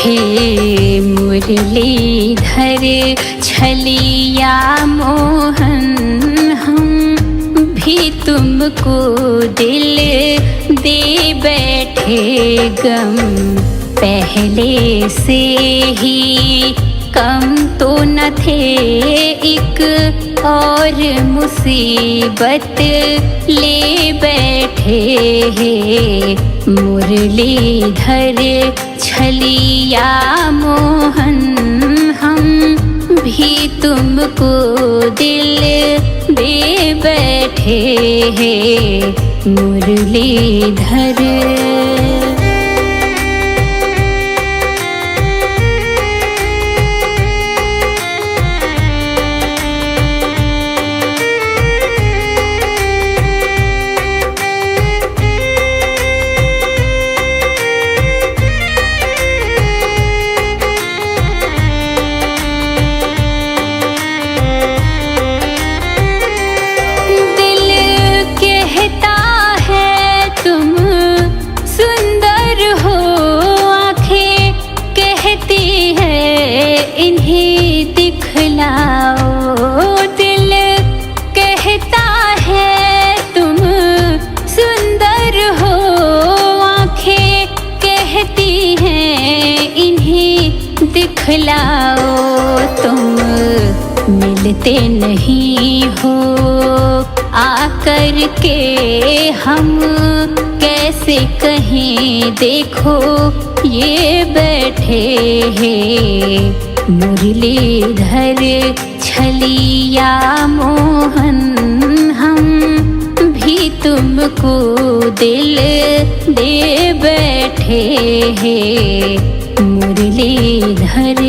हे मुरलीधर छलिया मोहन, हम भी तुमको दिल दे बैठे गम। पहले से ही कम तो न थे, एक और मुसीबत ले बैठे हैं। मुरलीधर छलिया मोहन, हम भी तुमको दिल दे बैठे हैं। मुरलीधर दिखलाओ। तुम मिलते नहीं हो आकर के, हम कैसे कहें देखो ये बैठे हैं। मुरलीधर छलिया मोहन, हम भी तुमको दिल दे बैठे हैं। मुरलीधर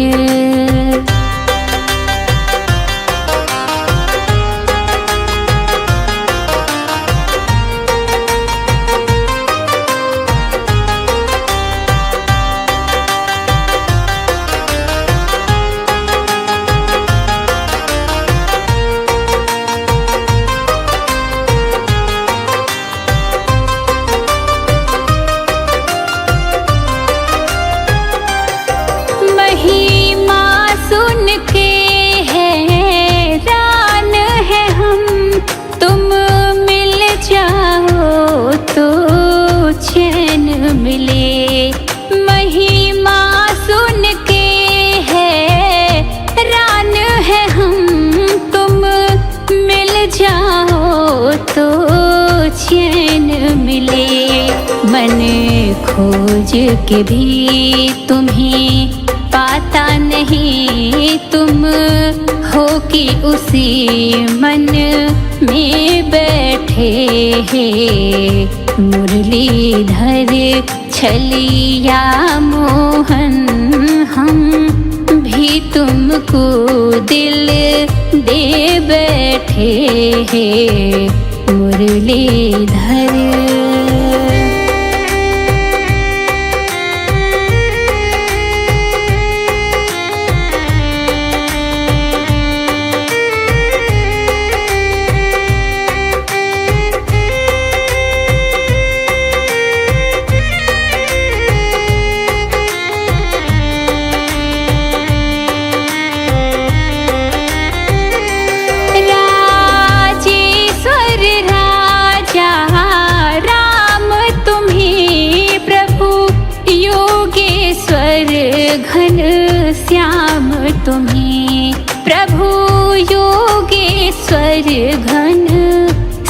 मन खोज के भी तुम्हें पाता नहीं, तुम हो कि उसी मन में बैठे हैं। मुरलीधर छलिया मोहन, हम भी तुमको दिल दे बैठे हैं। मुरलीधर घन श्याम तुम्हें, प्रभु योगेश्वर घन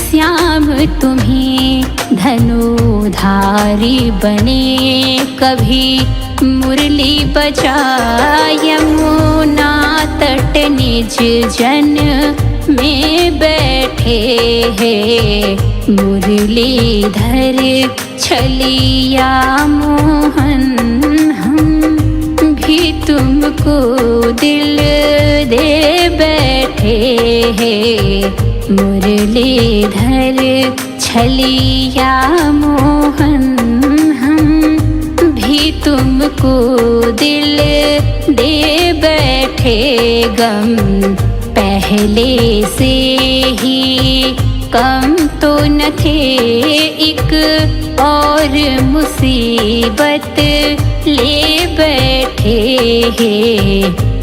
श्याम तुम्हें। धनुधारी बने कभी मुरली बजाय, यमुना तट निज जन में बैठे हैं। मुरलीधर छलिया मोहन, तुमको दिल दे बैठे हैं। मुरलीधर छलिया मोहन, हम भी तुमको दिल दे बैठे गम। पहले से ही कम तो न थे एक और मुसीबत ले बैठे हैं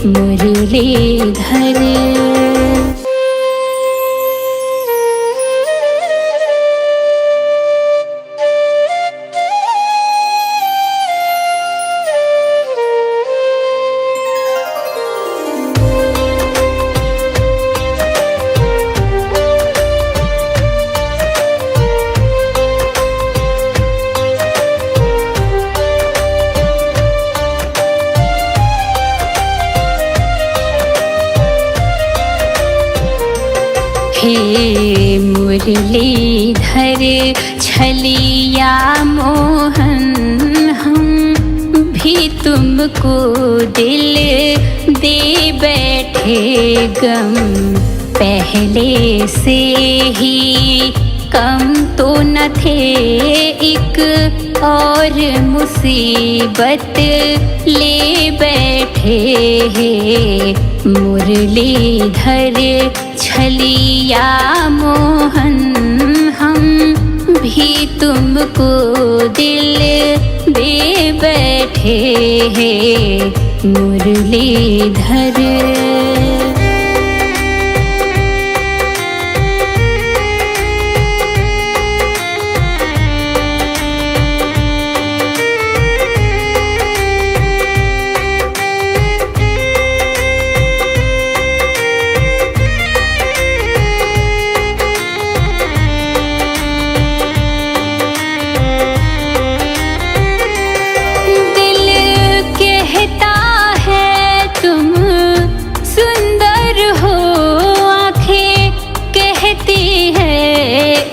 मुरलीधर। हे मुरलीधर छलिया मोहन, हम भी तुमको दिल दे बैठे गम। पहले से ही कम तो न थे एक और मुसीबत ले बैठे हैं मुरलीधर छलिया मोहन, हम भी तुमको दिल दे बैठे हैं मुरलीधर।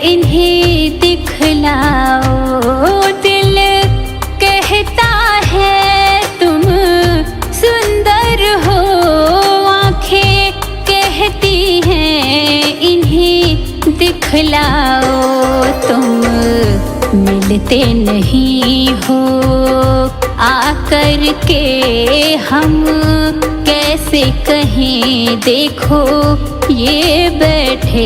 इन्हें दिखलाओ, दिल कहता है तुम सुंदर हो, आँखें कहती हैं इन्हें दिखलाओ। तुम मिलते नहीं हो आकर के, हम कैसे कहें देखो ये बैठे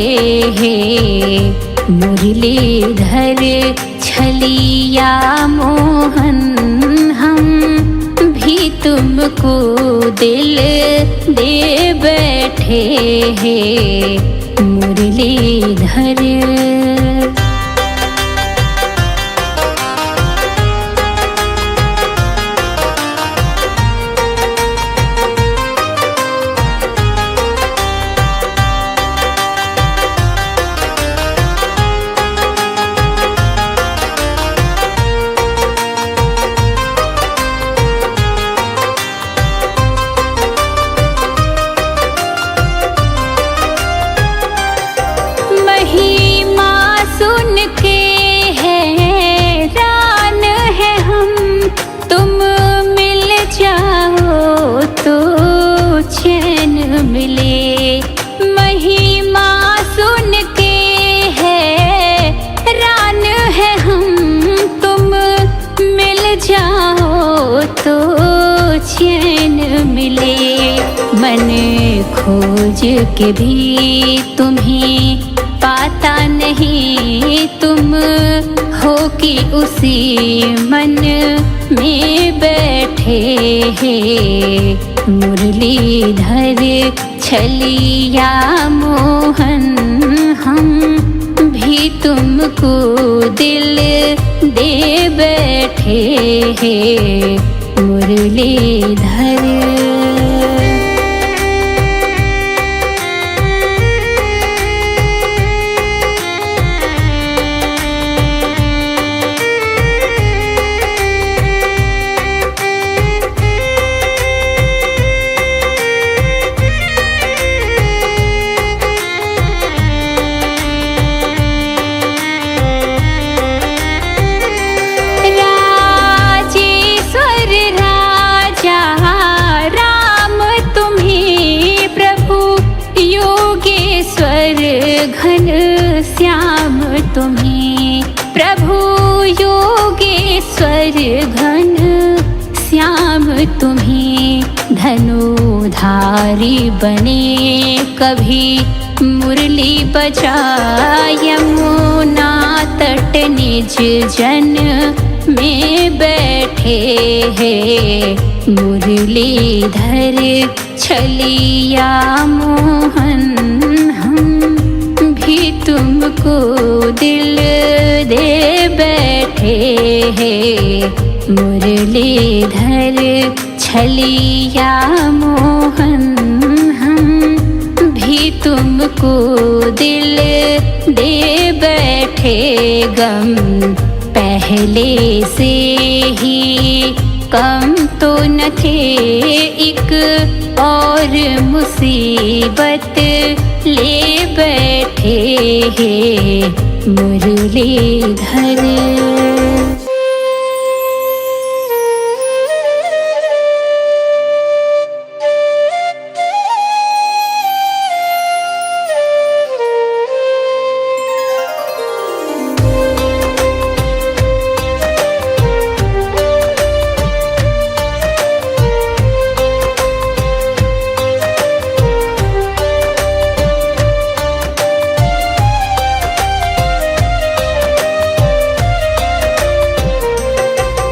हैं मुरलीधर छलिया मोहन, हम भी तुमको दिल दे बैठे हैं मुरलीधर। मिले महिमा सुन के हैरान है हम, तुम मिल जाओ तो चैन मिले। मन खोज के भी तुम्हें पाता नहीं, तुम हो कि उसी मन में बैठे हैं मुरलीधर छलिया मोहन, हम भी तुमको दिल दे बैठे हैं मुरलीधर। घन श्याम तुम्हें प्रभु योगेश्वर, घन श्याम तुम्हें धनुधारी बने कभी मुरली बजा यमुना तट निज जन में बैठे हैं। मुरलीधर छलिया मोहन हम भी तुमको दिल दे बैठे हैं। मुरलीधर छलिया मोहन हम भी तुमको दिल दे बैठे। गम पहले से ही कम तो न थे, एक और मुसीबत ले बैठे हैं। मुरलीधर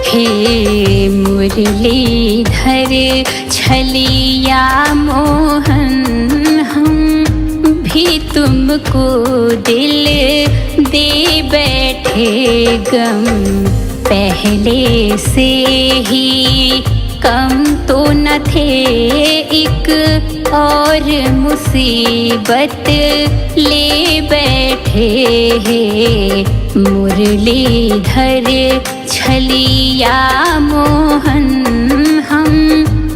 हे मुरलीधर छलिया मोहन हम भी तुमको दिल दे बैठे। गम पहले से ही कम तो न थे, एक और मुसीबत ले बैठे हैं। मुरलीधर छलिया मोहन हम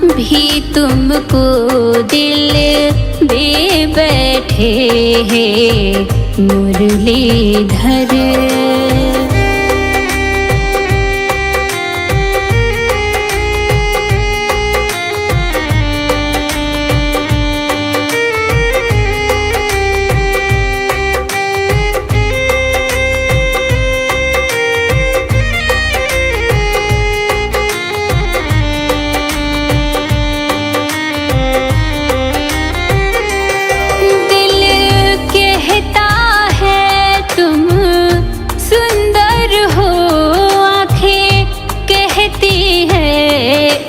भी तुमको दिल दे बैठे हैं। मुरलीधर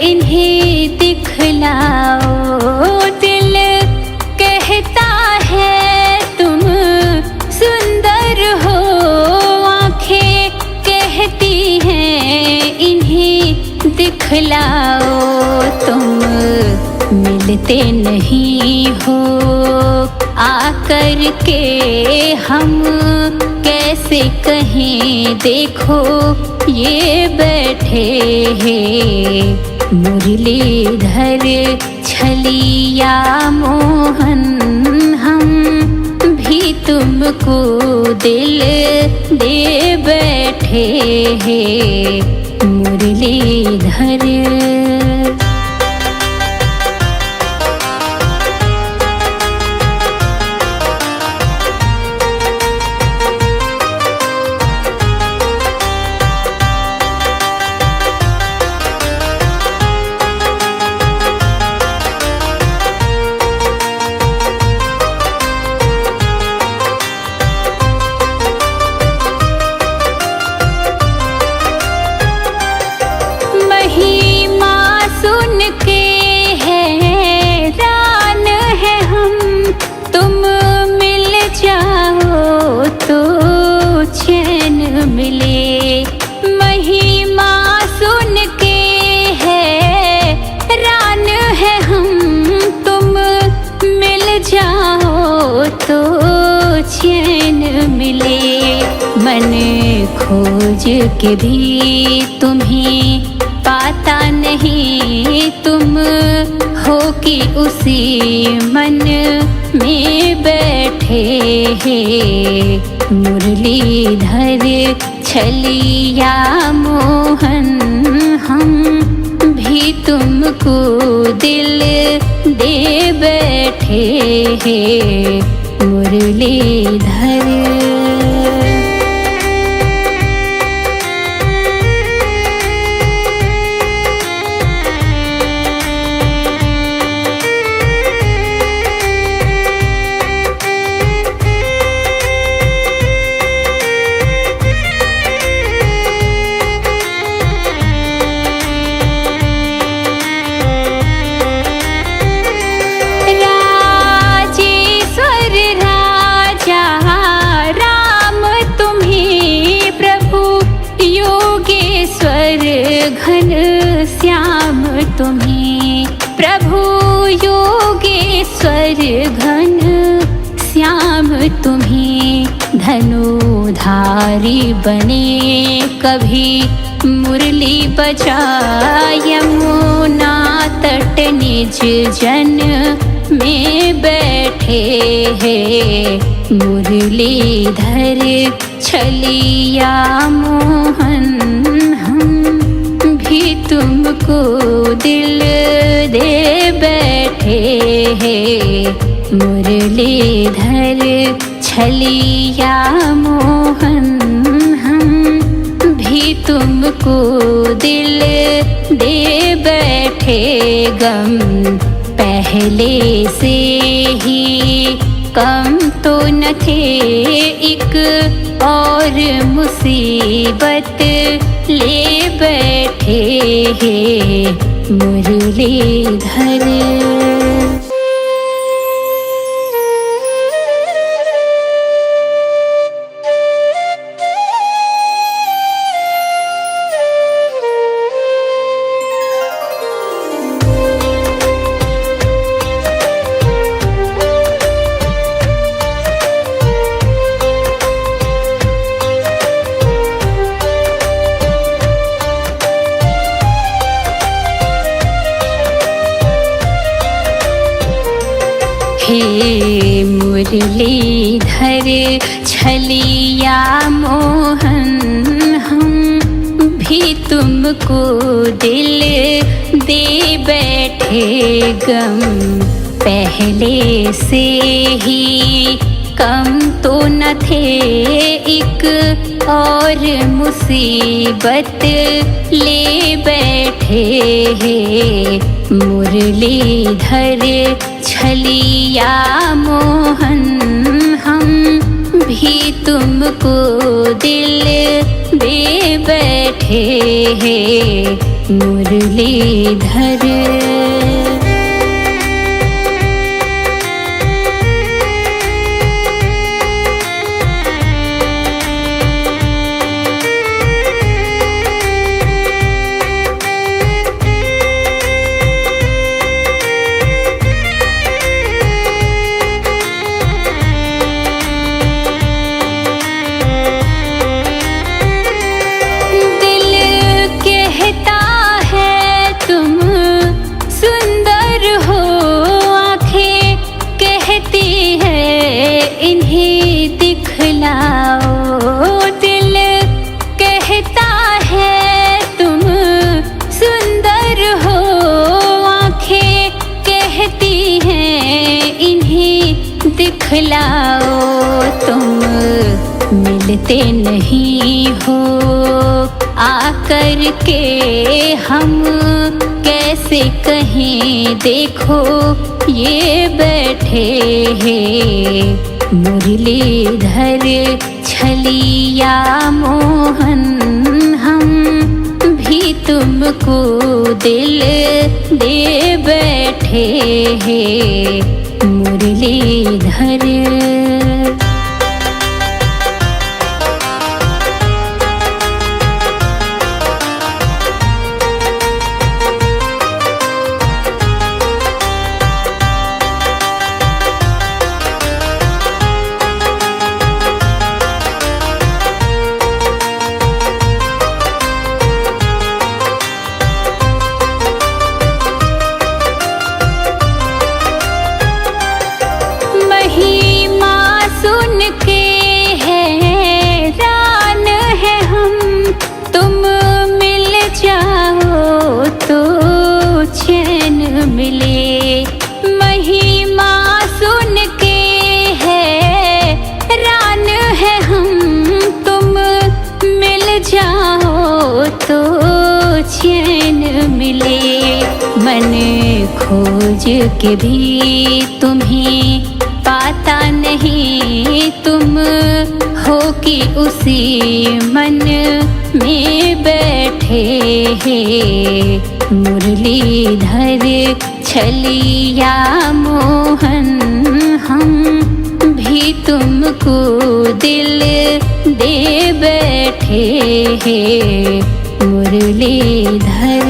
इन्हें दिखलाओ। दिल कहता है तुम सुंदर हो, आँखें कहती हैं इन्हें दिखलाओ। तुम मिलते नहीं हो आकर के, हम कैसे कहें देखो ये बैठे हैं। मुरलीधर छलिया मोहन हम भी तुमको दिल दे बैठे हैं। मुरलीधर मिले। महिमा सुन के हैरान है हम, तुम मिल जाओ तो चैन मिले। मन खोज के भी तुम्हें पाता नहीं, तुम हो कि उसी मन में बैठे हैं। मुरलीधर छलिया मोहन हम भी तुमको दिल दे बैठे हैं। मुरलीधर तुम्हें प्रभु योगेश्वर घन श्याम तुम्हें धनुधारी बने कभी मुरली बजाय यमुना तट निज जन में बैठे हैं मुरलीधर छलिया मोहन हम भी तुमको दिल दे बैठे हैं मुरलीधर छलिया मोहन हम भी तुमको दिल दे बैठे गम पहले से ही कम तो न थे एक और मुसीबत ले बैठे हैं मुरलीधर। हे मुरलीधर छलिया मोहन हम भी तुमको दिल दे बैठे गम पहले से ही कम तो न थे एक और मुसीबत ले बैठे हैं मुरलीधर छलिया मोहन हम भी तुमको दिल दे बैठे हैं मुरलीधर। इन्हें दिखलाओ दिल कहता है तुम सुंदर हो आँखें कहती हैं इन्हें दिखलाओ तुम मिलते नहीं हो आकर के हम कैसे कहें देखो ये बैठे हैं मुरलीधर छलिया मोहन हम भी तुमको दिल दे बैठे हैं मुरलीधर। मिले महिमा सुन के हैरान है हम तुम मिल जाओ तो चैन मिले मन खोज के भी तुम्हें पाता नहीं तुम हो कि उसी मन में बैठे हैं मुरलीधर छलिया मोहन हम भी तुमको दिल दे बैठे हैं मुरलीधर।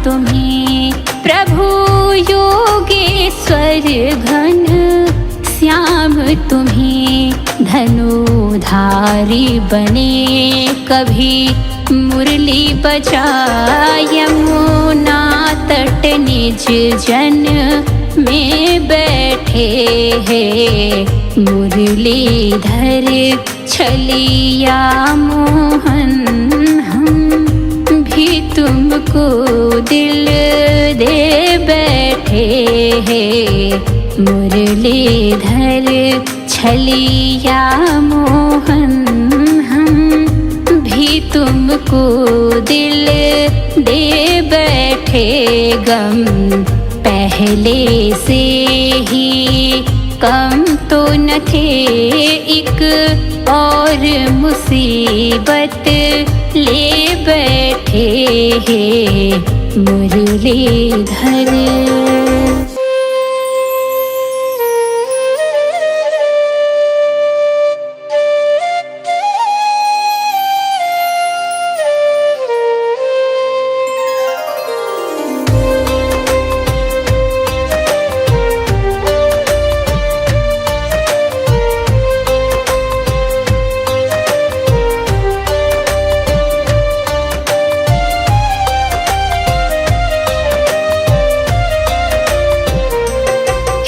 तुम्हें प्रभु योगेश्वर घन श्याम तुम्हें धनुधारी बने कभी मुरली बजाय यमुना तट निज जन में बैठे हैं मुरलीधर छलिया मोहन हम भी तुमको दिल दे बैठे हैं मुरलीधर छलिया मोहन हम भी तुमको दिल दे बैठे गम पहले से ही कम तो न थे एक और मुसीबत ले बैठे हैं मुरलीधर।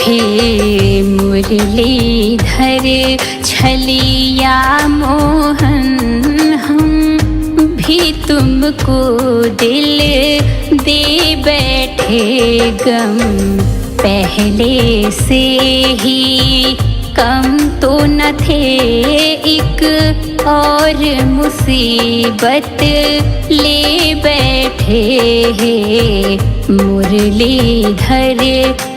हे मुरलीधर छलिया मोहन हम भी तुमको दिल दे बैठे गम पहले से ही कम तो न थे एक और मुसीबत ले बैठे हैं मुरलीधर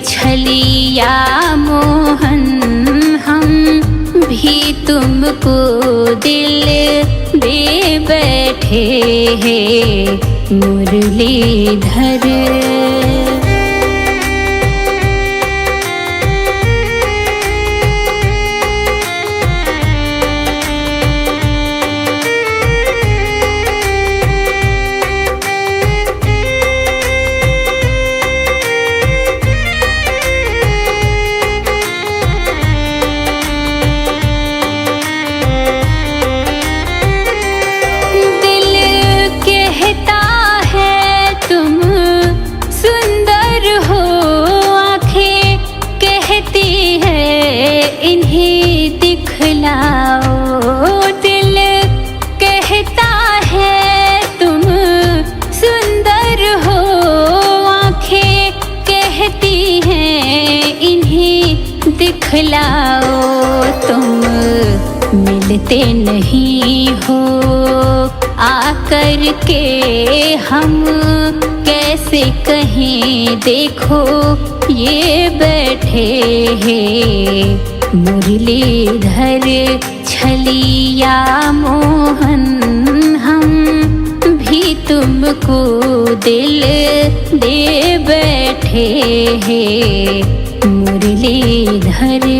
छलिया मोहन हम भी तुमको दिल दे बैठे हैं मुरलीधर। दिल कहता है तुम सुंदर हो आँखें कहती हैं इन्हें दिखलाओ तुम मिलते नहीं हो आकर के हम कैसे कहें देखो ये बैठे हैं मुरलीधर छलिया मोहन हम भी तुमको दिल दे बैठे हैं मुरलीधर।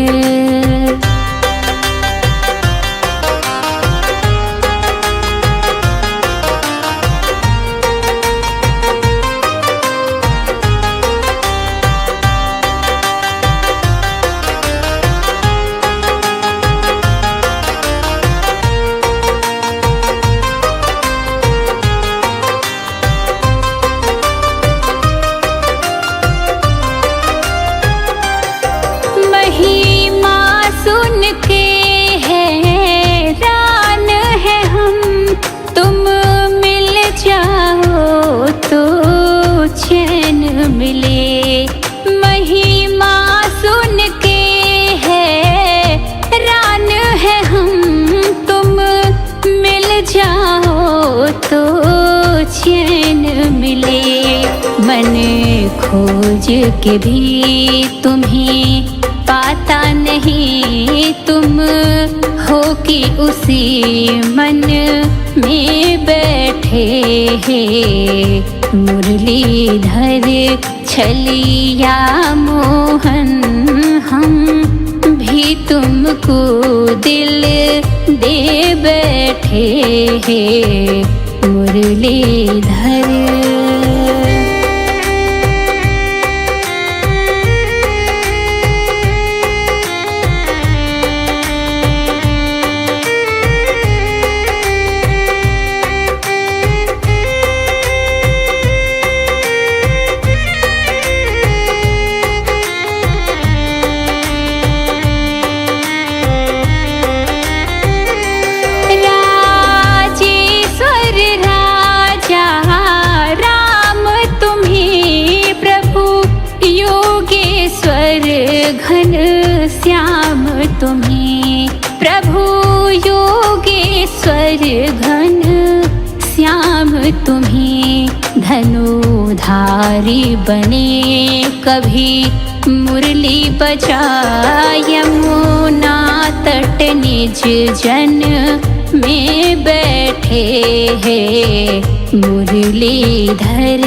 मन खोज के भी तुम्हें पाता नहीं तुम हो कि उसी मन में बैठे हैं मुरलीधर छलिया मोहन हम भी तुमको दिल दे बैठे हैं मुरलीधर। तुम्हें प्रभु योगेश्वर घन श्याम तुम्हें धनुधारी बने कभी मुरली बजाय यमुना तट निज जन में बैठे हैं मुरलीधर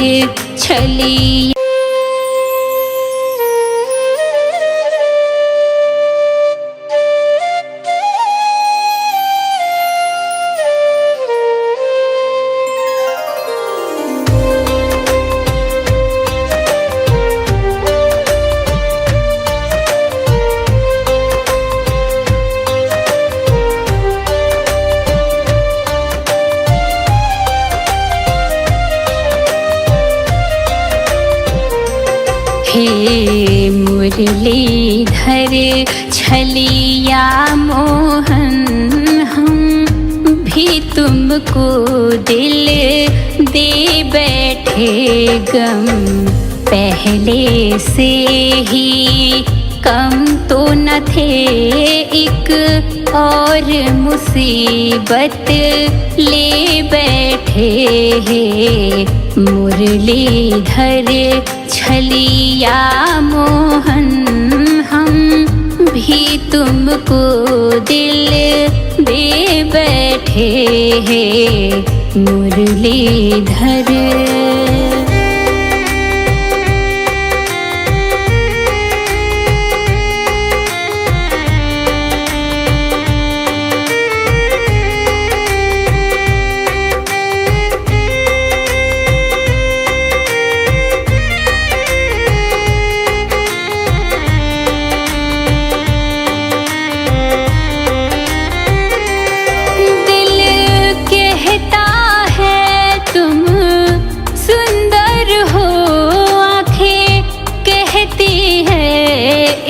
छलिया। हे मुरलीधर छलिया मोहन हम भी तुमको दिल दे बैठे गम पहले से ही कम तो न थे एक और मुसीबत ले बैठे हैं मुरलीधर छलिया मोहन हम भी तुमको दिल दे बैठे हैं मुरलीधर।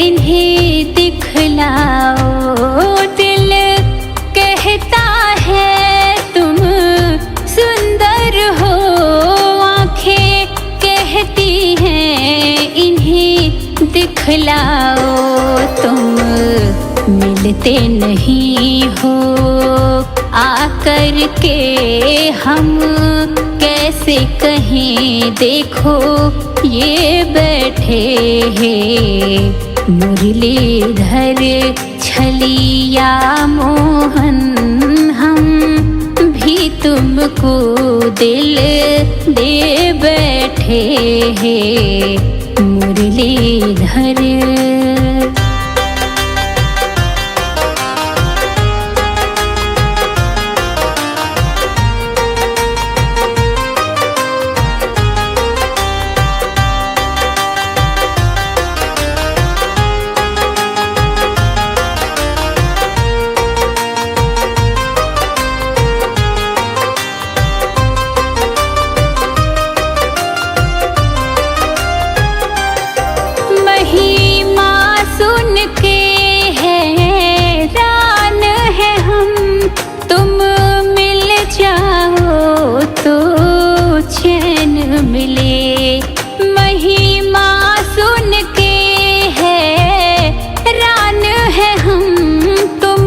इन्हें दिखलाओ दिल कहता है तुम सुंदर हो आँखें कहती हैं इन्हें दिखलाओ तुम मिलते नहीं हो आकर के हम कैसे कहें देखो ये बैठे हैं मुरलीधर छलिया मोहन हम भी तुमको दिल दे बैठे हैं मुरलीधर। मिले महिमा सुन के हैरान है हम तुम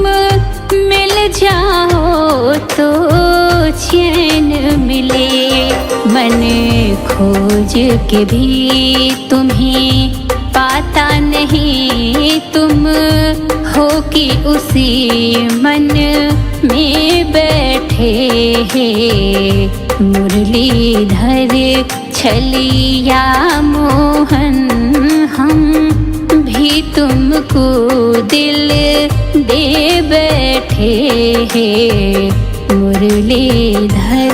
मिल जाओ तो चैन मिले मन खोज के भी तुम्हें पाता नहीं तुम हो कि उसी मन में बैठे हैं मुरलीधर छलिया मोहन हम भी तुमको दिल दे बैठे हैं मुरलीधर।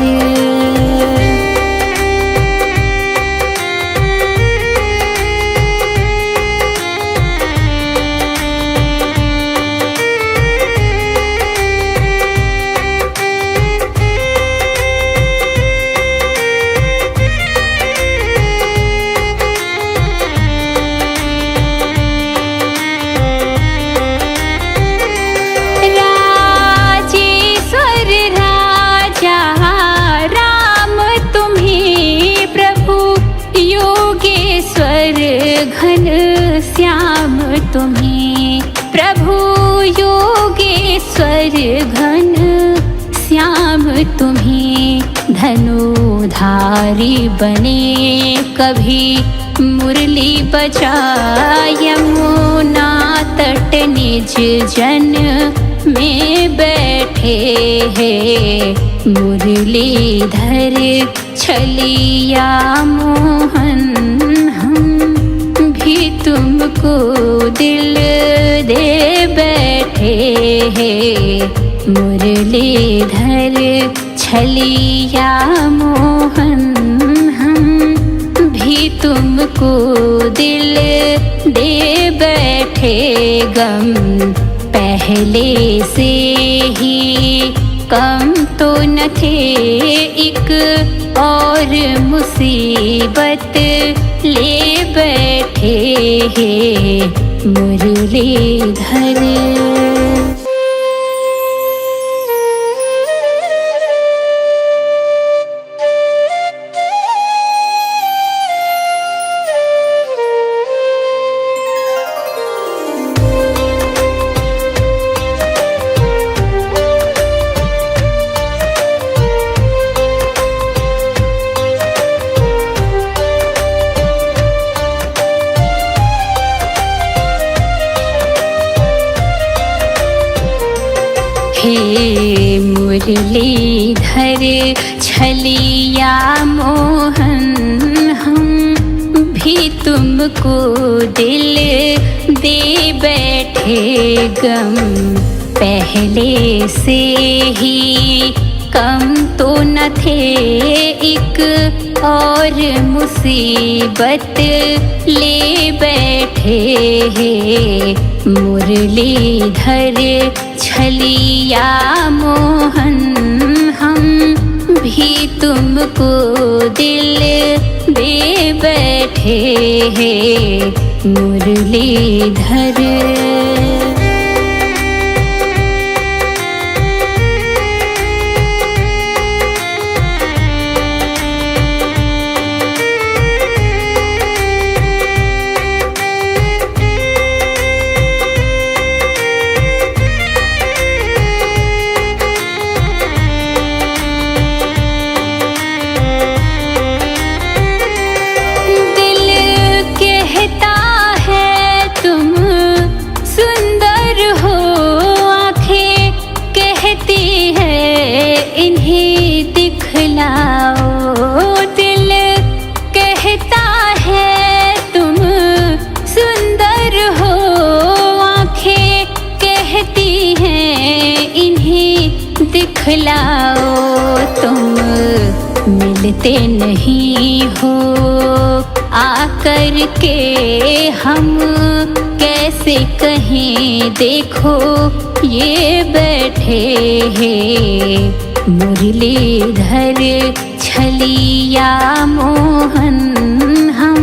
तुम्हें धनुधारी बने, कभी मुरली बजा यमुना तट निज जन में बैठे हैं। मुरलीधर छलिया मोहन हम भी तुमको दिल दे बैठे हैं। मुरलीधर छलिया मोहन हम भी तुमको दिल दे बैठे। गम पहले से ही कम तो न थे, एक और मुसीबत ले बैठे हैं मुरलीधर। हे मुरलीधर छलिया मोहन हम भी तुमको दिल दे बैठे। गम पहले से ही कम तो न थे, एक और मुसीबत ले बैठे हैं मुरलीधर छलिया मोहन हम भी तुमको दिल दे बैठे हैं मुरलीधर। दिल कहता है तुम सुंदर हो, आँखें कहती हैं इन्हें दिखलाओ। तुम मिलते नहीं हो आकर के, हम कैसे कहें देखो ये बैठे हैं मुरलीधर छलिया मोहन हम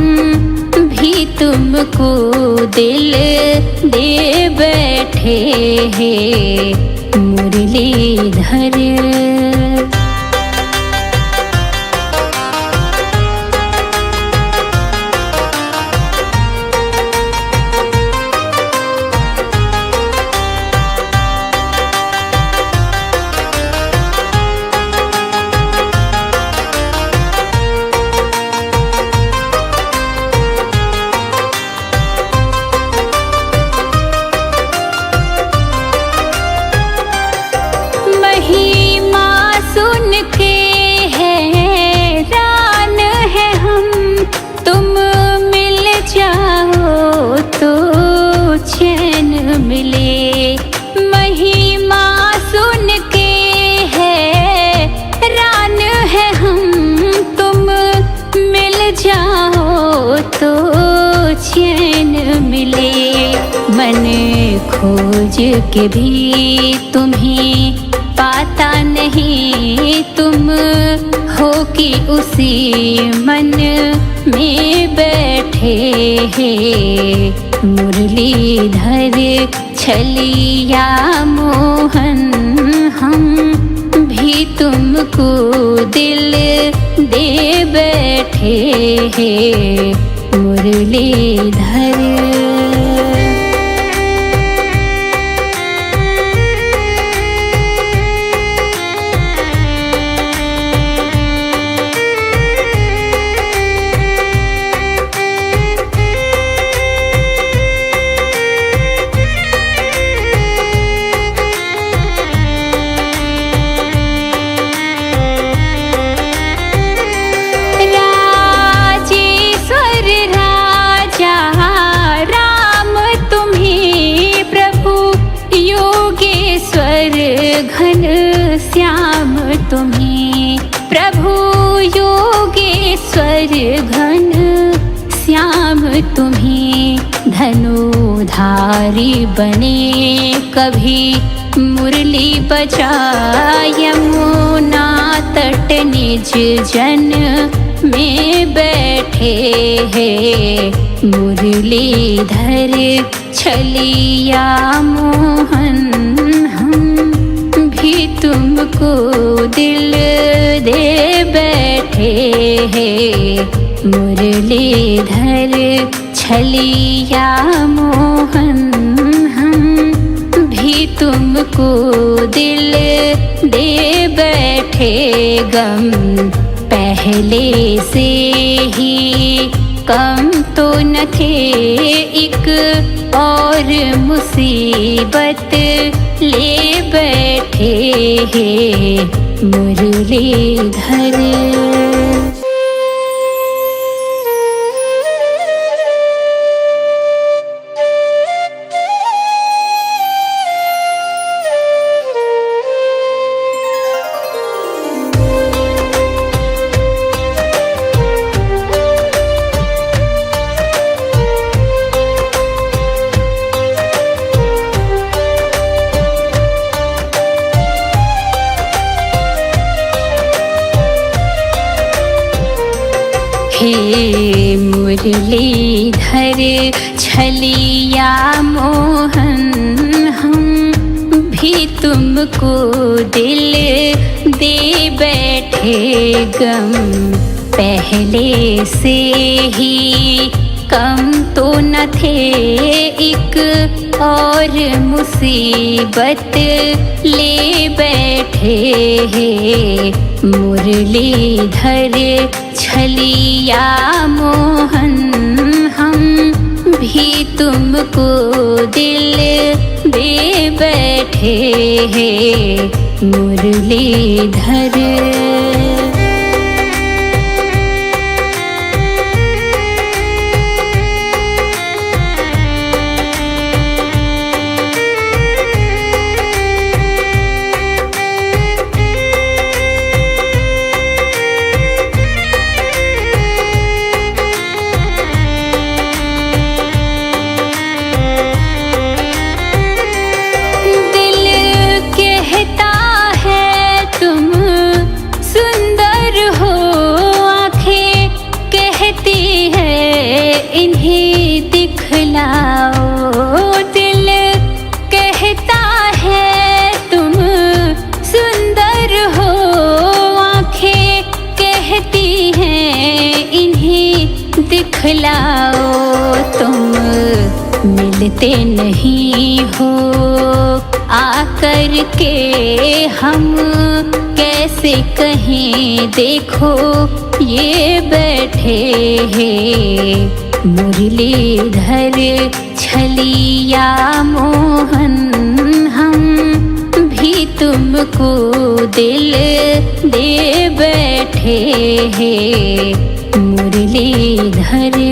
भी तुमको दिल दे बैठे हैं मुरलीधर। मन खोज के भी तुम्हें पाता नहीं, तुम हो कि उसी मन में बैठे हैं मुरलीधर छलिया मोहन हम भी तुमको दिल दे बैठे हैं मुरलीधर। घन श्याम तुम्हें, प्रभु योगेश्वर घन श्याम तुम्हें। धनुधारी बने कभी मुरली बजाय, यमुना तट निज जन में बैठे हैं। मुरलीधर छलिया मोहन, हम भी तुमको दिल दे बैठे हैं। मुरलीधर छलिया मोहन, हम भी तुमको दिल दे बैठे। गम पहले से ही कम तो न थे, एक और मुसीबत ले बैठे हैं मुरलीधर। हे मुरलीधर छलिया मोहन, हम भी तुमको दिल दे बैठे। गम पहले से ही कम तो न थे, एक और मुसीबत ले बैठे हैं मुरलीधर छलिया मोहन, हम भी तुमको दिल दे बैठे हैं मुरलीधर। इन्हें दिखलाओ, दिल कहता है तुम सुंदर हो, आँखें कहती हैं इन्हें दिखलाओ। तुम मिलते नहीं हो आकर के, हम कैसे कहें देखो ये बैठे हैं मुरलीधर छलिया मोहन, हम भी तुमको दिल दे बैठे हैं मुरलीधर।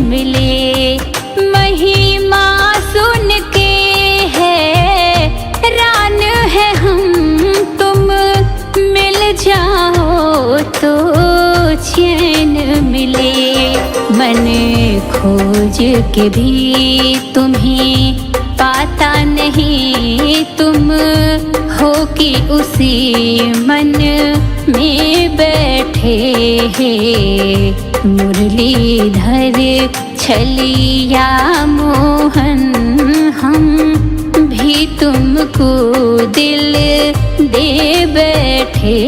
मिले महिमा सुन के हैरान है हम, तुम मिल जाओ तो चैन मिले। मन खोज के भी तुम्हें पाता नहीं, तुम हो कि उसी मन में बैठे हैं मुरलीधर छलिया मोहन, हम भी तुमको दिल दे बैठे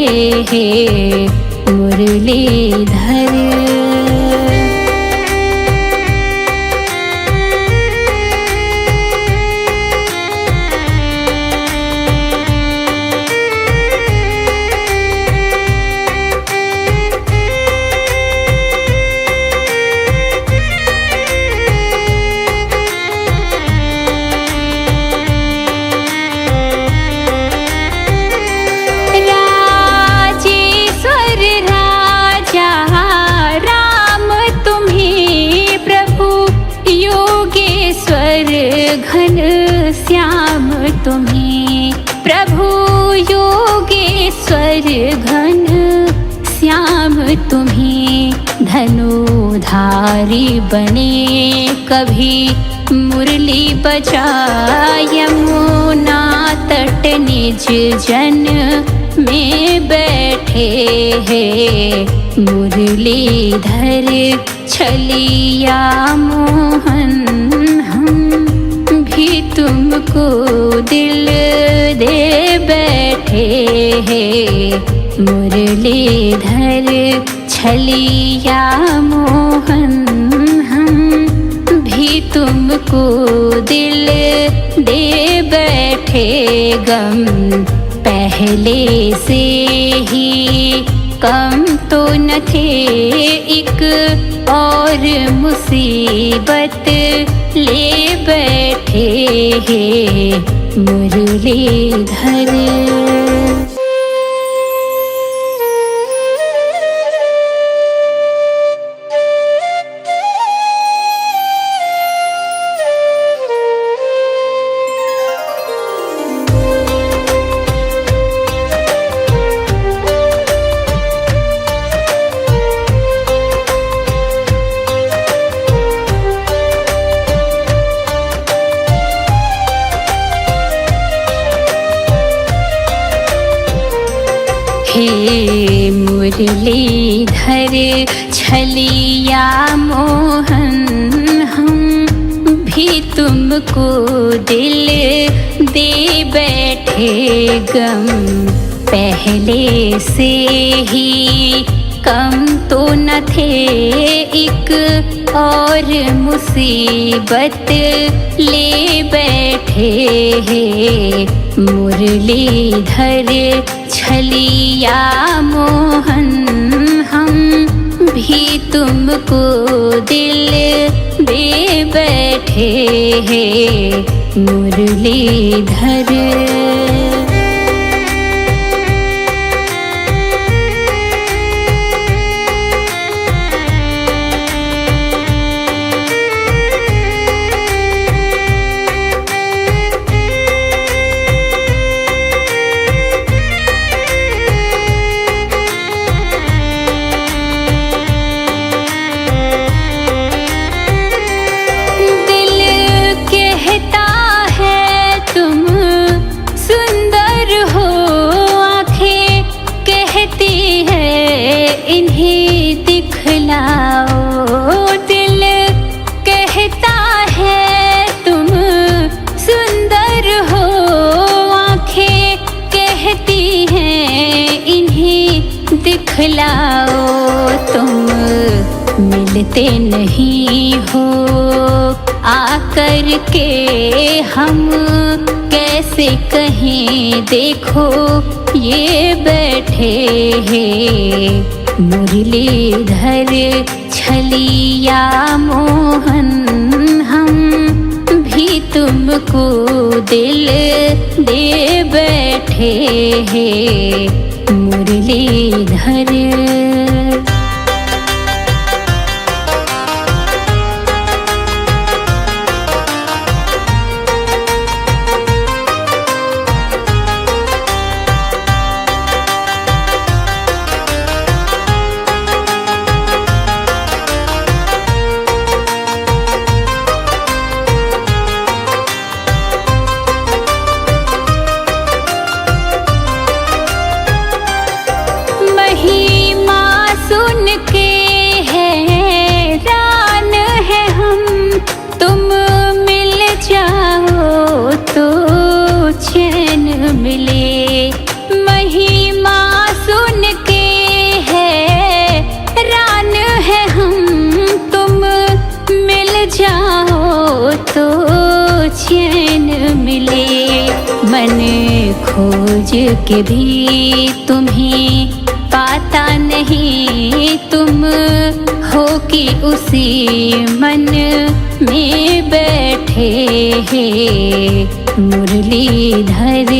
हैं मुरलीधर। घन श्याम तुम्हें प्रभु योगेश्वर, घन श्याम तुम्हें धनुधारी बने कभी मुरली बजाय यमुना तट निज जन में बैठे हैं मुरलीधर छलिया मोहन। तुमको दिल दे बैठे हैं मुरलीधर छलिया मोहन। हम भी तुमको दिल दे बैठे, गम पहले से ही कम तो न थे, एक और मुसीबत ले बैठे हैं मुरलीधर। हे मुरलीधर छलिया मोहन, हम भी तुमको दिल दे बैठे, गम पहले से ही कम तो न थे, एक और मुसीबत ले बैठे हैं मुरलीधर छलिया मोहन। हम भी तुमको दिल दे बैठे हैं मुरलीधर। इन्हें दिखलाओ, दिल कहता है तुम सुंदर हो, आँखें कहती हैं इन्हें दिखलाओ। तुम मिलते नहीं हो आकर के, हम कैसे कहें देखो ये बैठे हैं मुरलीधर छलिया मोहन। हम भी तुमको दिल दे बैठे हैं मुरलीधर। महिमा है हम तुम मिल जाओ तो चैन मिले। मन खोज के भी तुम्हें पाता नहीं, तुम हो कि उसी मन में बैठे हैं। मुरलीधर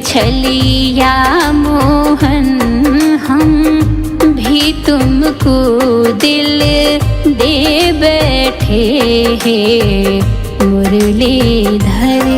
छलिया मोहन हम भी तुमको दिल दे बैठे हैं। मुरलीधर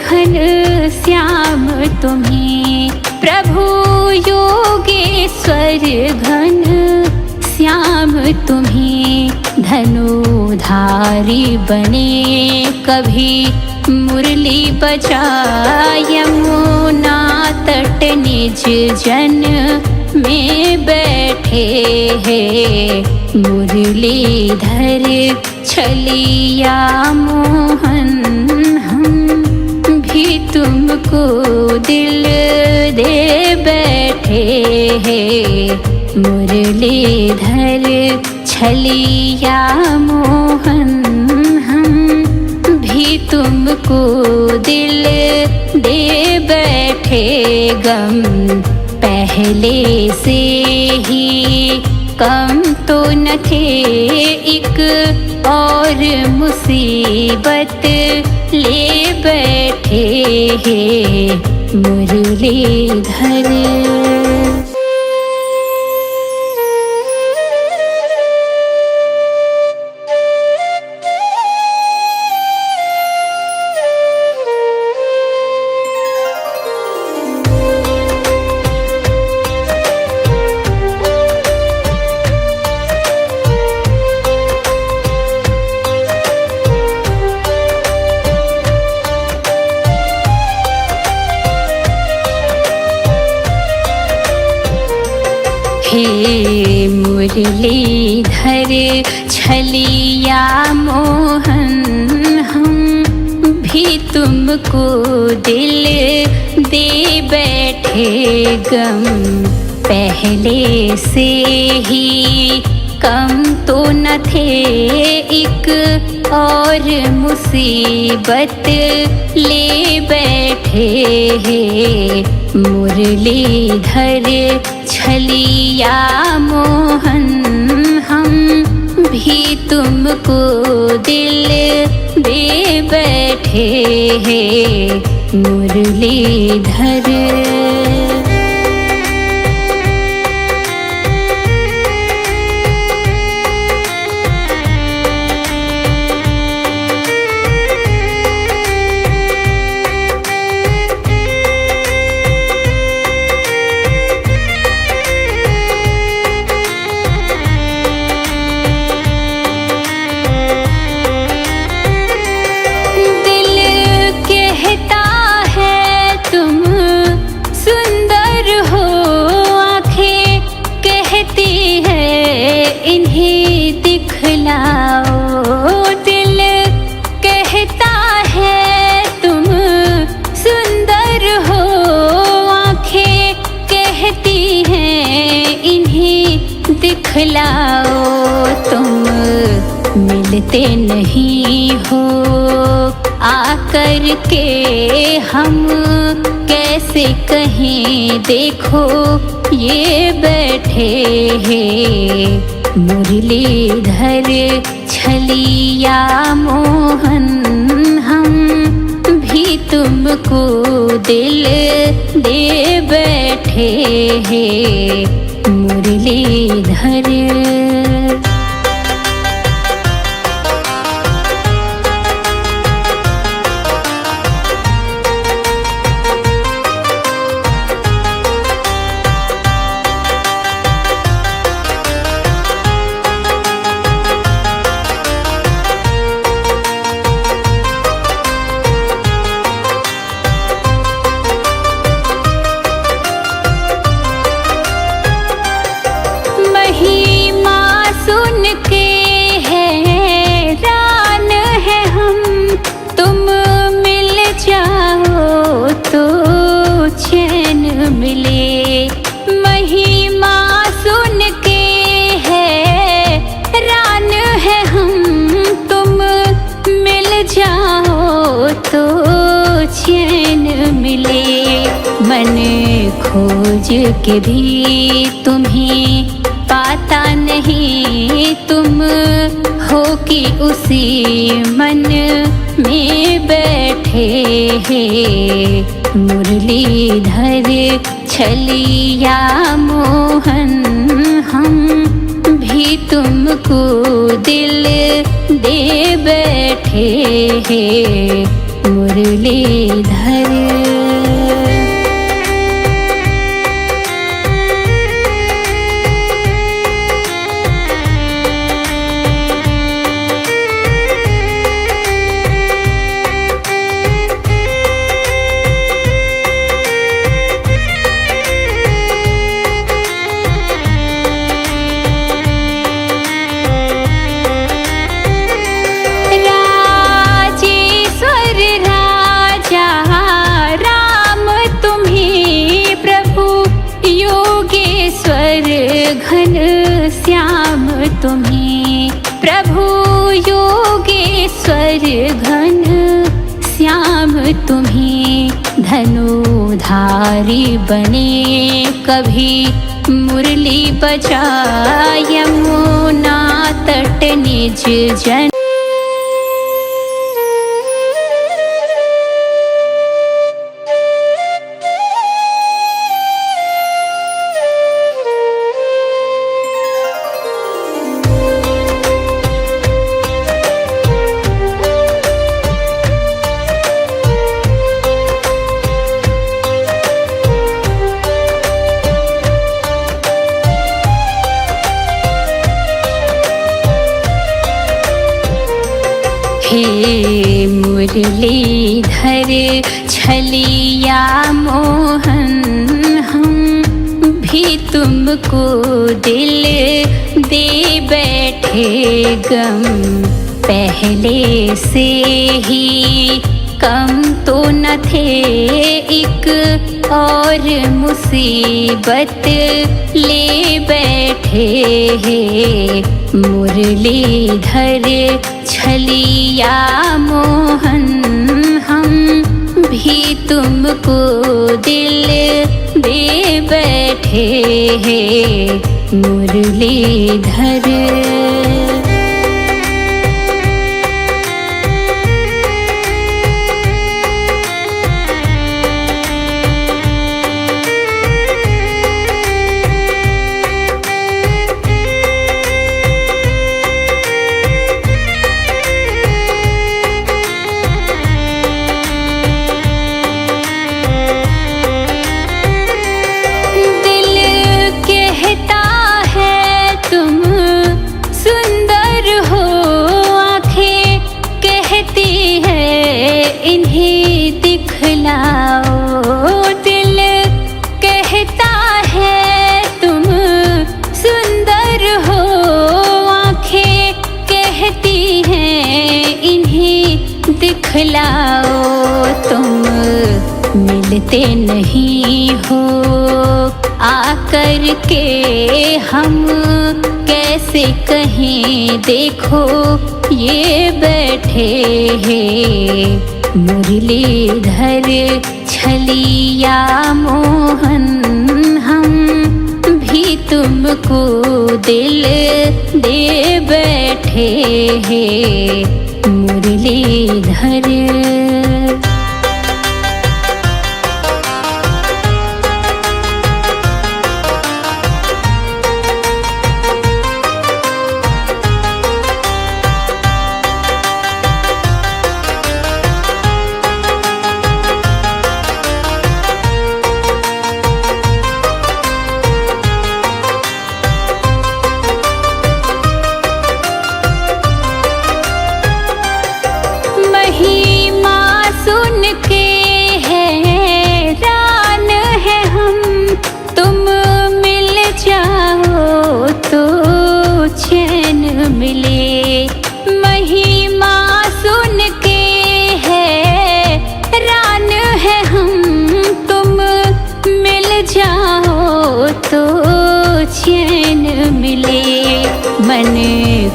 घन श्याम तुम्हें, प्रभु योगेश्वर घन श्याम तुम्हें। धनुधारी बने कभी मुरली बजाए, यमुना तट निज जन में बैठे हैं। मुरलीधर छलिया मोहन तुमको दिल दे बैठे हैं। मुरलीधर छलिया मोहन हम भी तुमको दिल दे बैठे। गम पहले से ही कम तो न थे, एक और मुसीबत ले बैठे हैं। मुरलीधर हे मुरलीधर छलिया मोहन हम भी तुमको दिल दे बैठे। गम पहले से ही कम तो न थे, एक और मुसीबत ले बैठे हैं। मुरलीधर छलिया मोहन हम भी तुमको दिल दे बैठे हैं। मुरलीधर दिखलाओ। तुम मिलते नहीं हो आकर के, हम कैसे कहें देखो ये बैठे हैं। मुरलीधर छलिया मोहन हम भी तुमको दिल दे बैठे हैं। मुरलीधर खोज के भी तुम्हें पाता नहीं, तुम हो कि उसी मन में बैठे हैं। मुरलीधर छलिया मोहन हम भी तुमको दिल दे बैठे हैं। मुरलीधर घन श्याम तुम्हें, प्रभु योगेश्वर घन श्याम तुम्हें। धनुधारी बने कभी मुरली बजा, यमुना तट निज जन। हे मुरलीधर छलिया मोहन हम भी तुमको दिल दे बैठे। गम पहले से ही कम तो न थे, एक और मुसीबत ले बैठे हैं। मुरलीधर छलिया मोहन हम भी तुमको दिल दे बैठे हैं। मुरलीधर दिखलाओ, तुम मिलते नहीं हो आकर के हम कैसे कहें। देखो ये बैठे हैं मुरलीधर छलिया मोहन हम भी तुमको दिल दे बैठे हैं। मुरलीधर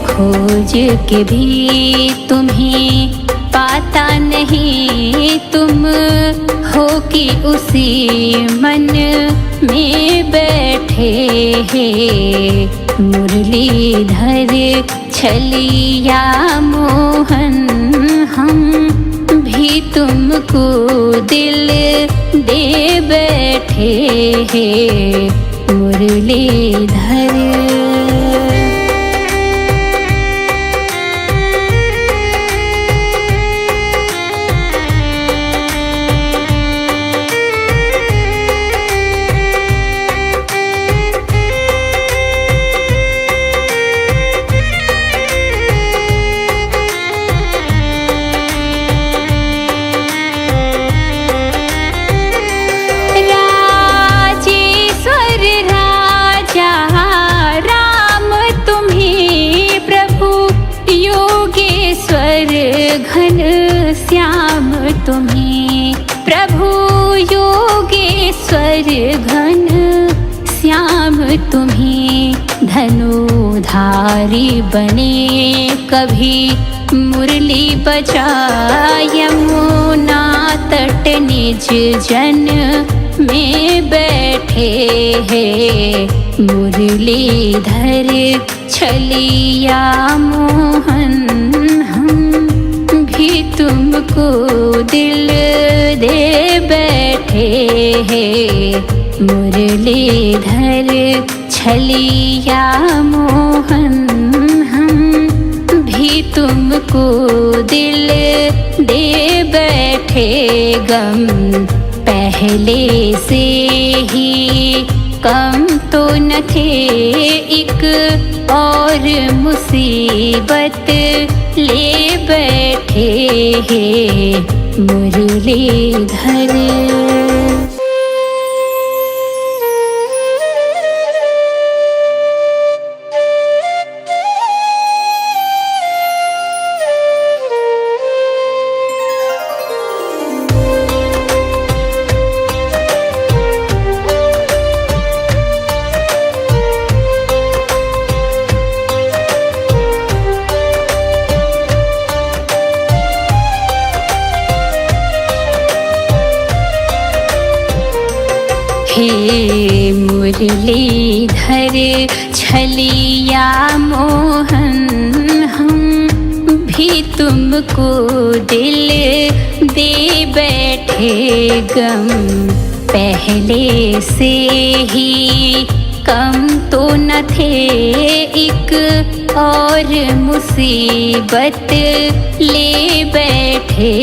खोज के भी तुम्हें पाता नहीं तुम हो कि उसी मन में बैठे हैं। मुरलीधर छलिया मोहन हम भी तुमको दिल दे बैठे हैं। मुरलीधर घन श्याम तुम्हें प्रभु योगेश्वर घन श्याम तुम्हें धनुधारी बने कभी मुरली बजा यमुना तट निज जन में बैठे हैं। मुरलीधर छलिया मोहन तुमको दिल दे बैठे हैं। मुरलीधर छलिया मोहन हम भी तुमको दिल दे बैठे। गम पहले से ही कम तो न थे एक और मुसीबत ले बैठे हैं। मुरलीधर हे मुरलीधर छलिया मोहन हम भी तुमको दिल दे बैठे। गम पहले से ही कम तो न थे एक और मुसीबत ले बैठे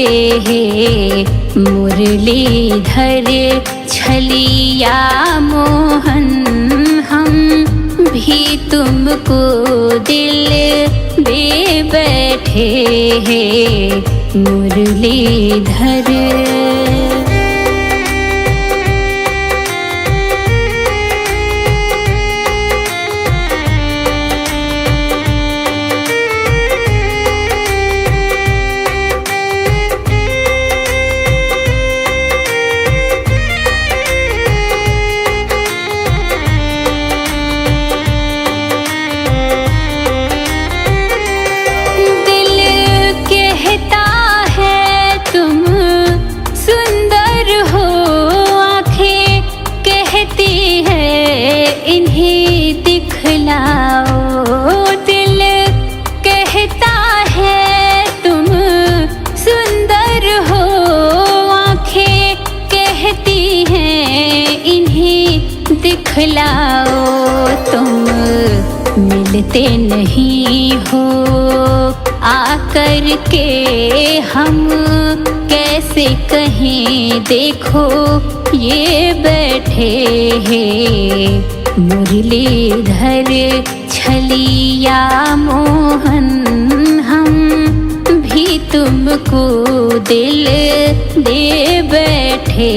हैं। मुरलीधर छलिया मोहन हम भी तुमको दिल दे बैठे हैं। मुरलीधर इन्हें दिखलाओ। दिल कहता है तुम सुंदर हो, आँखें कहती हैं इन्हें दिखलाओ। तुम मिलते नहीं हो आकर के हम कैसे कहें देखो ये बैठे हैं। मुरलीधर छलिया मोहन हम भी तुमको दिल दे बैठे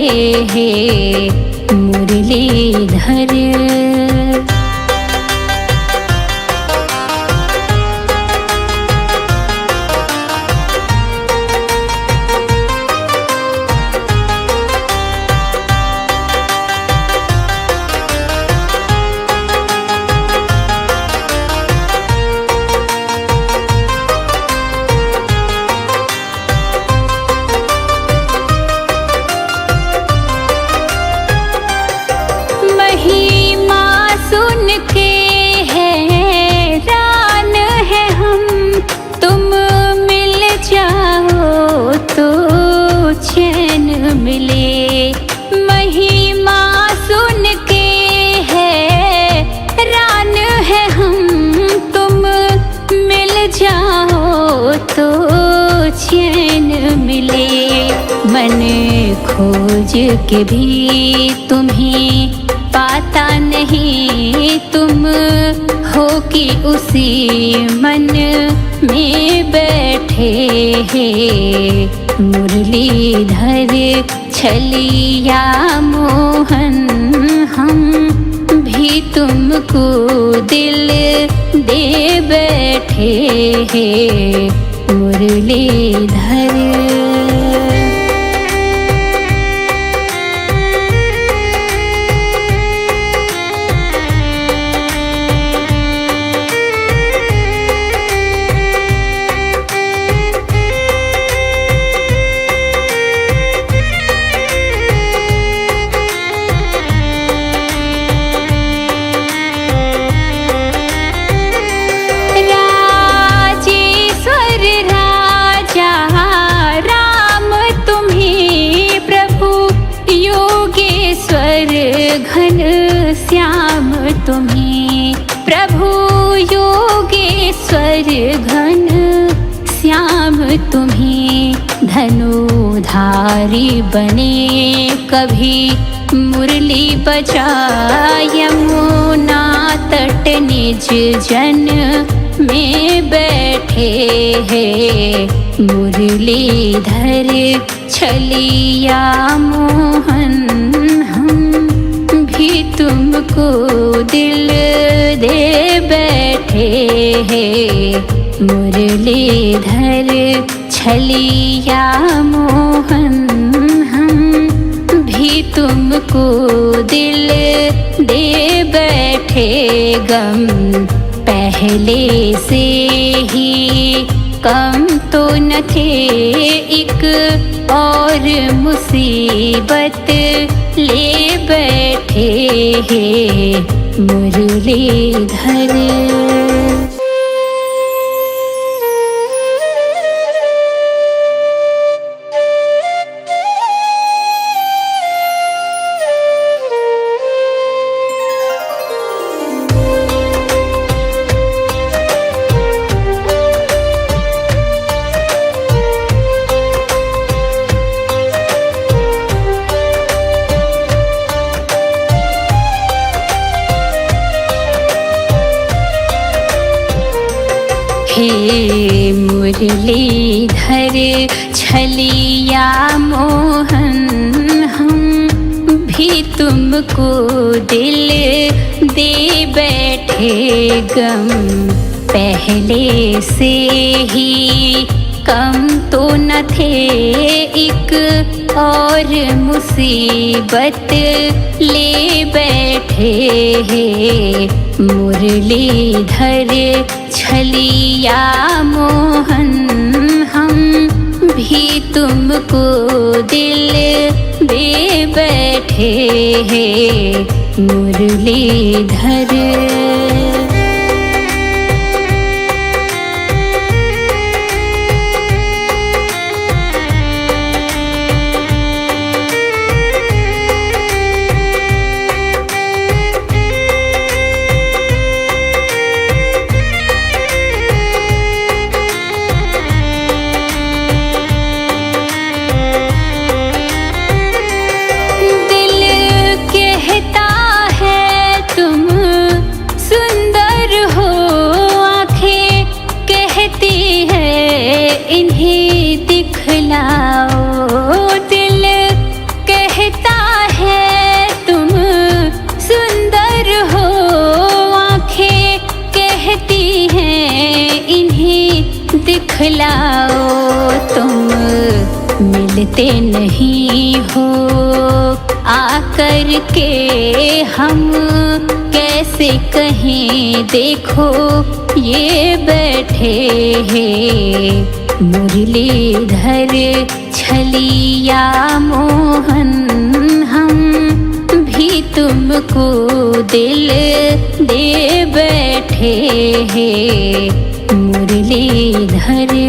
हैं। मुरलीधर खोज के भी तुम्हें पाता नहीं, तुम हो कि उसी मन में बैठे हैं। मुरलीधर छलिया मोहन हम भी तुमको दिल दे बैठे हैं। मुरलीधर घन श्याम तुम्हें, प्रभु योगेश्वर घन श्याम तुम्हें। धनुधारी बने कभी मुरली बजाए, यमुना तट निज जन में बैठे हैं। मुरलीधर छलिया मोहन तुमको दिल दे बैठे हैं। मुरलीधर छलिया मोहन हम भी तुमको दिल दे बैठे। गम पहले से ही कम तो न थे, एक और मुसीबत ले बैठे हैं। मुरलीधर हे मुरलीधर छलिया मोहन हम भी तुमको दिल दे बैठे। गम पहले से ही कम तो न थे, एक और मुसीबत ले बैठे हैं। मुरलीधर छलिया मोहन हम भी तुमको दिल दे बैठे हैं। मुरलीधर इन्हें दिखलाओ। दिल कहता है तुम सुंदर हो, आँखें कहती हैं इन्हें दिखलाओ। तुम मिलते नहीं हो आकर के, हम कैसे कहें देखो ये बैठे हैं। मुरलीधर छलिया मोहन हम भी तुमको दिल दे बैठे हैं। मुरलीधर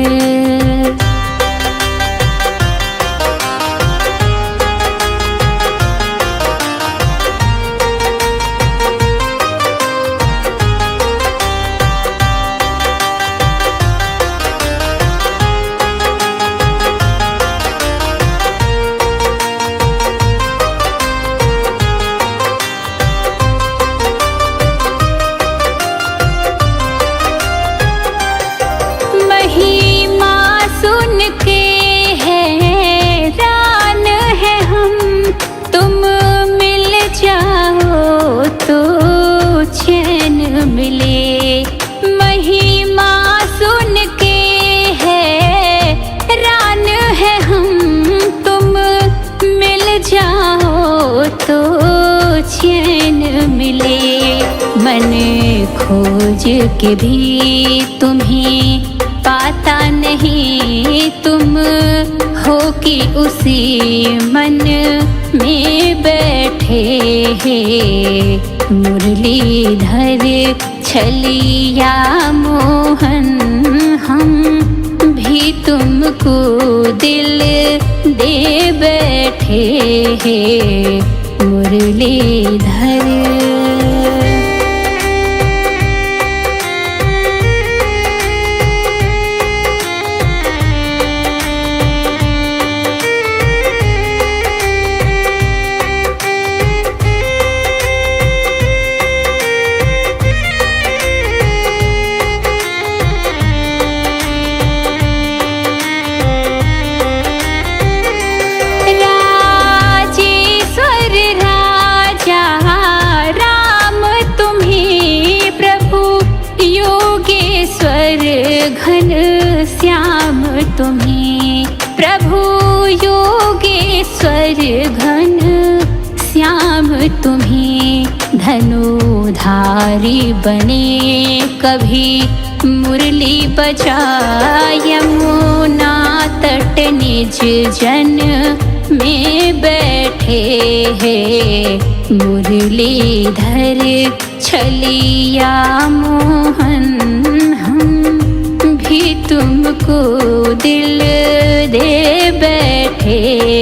मिले। मन खोज के भी तुम्हें पाता नहीं, तुम हो कि उसी मन में बैठे हैं। मुरलीधर छलिया मोहन, हम भी तुमको दिल दे बैठे हैं। मुरलीधर घन श्याम तुम्हें, प्रभु योगेश्वर घन श्याम तुम्हें। धनुधारी बने कभी मुरली बजाए, यमुना तट निज जन में बैठे हैं। मुरलीधर छलिया मोहन, तुमको दिल दे बैठे।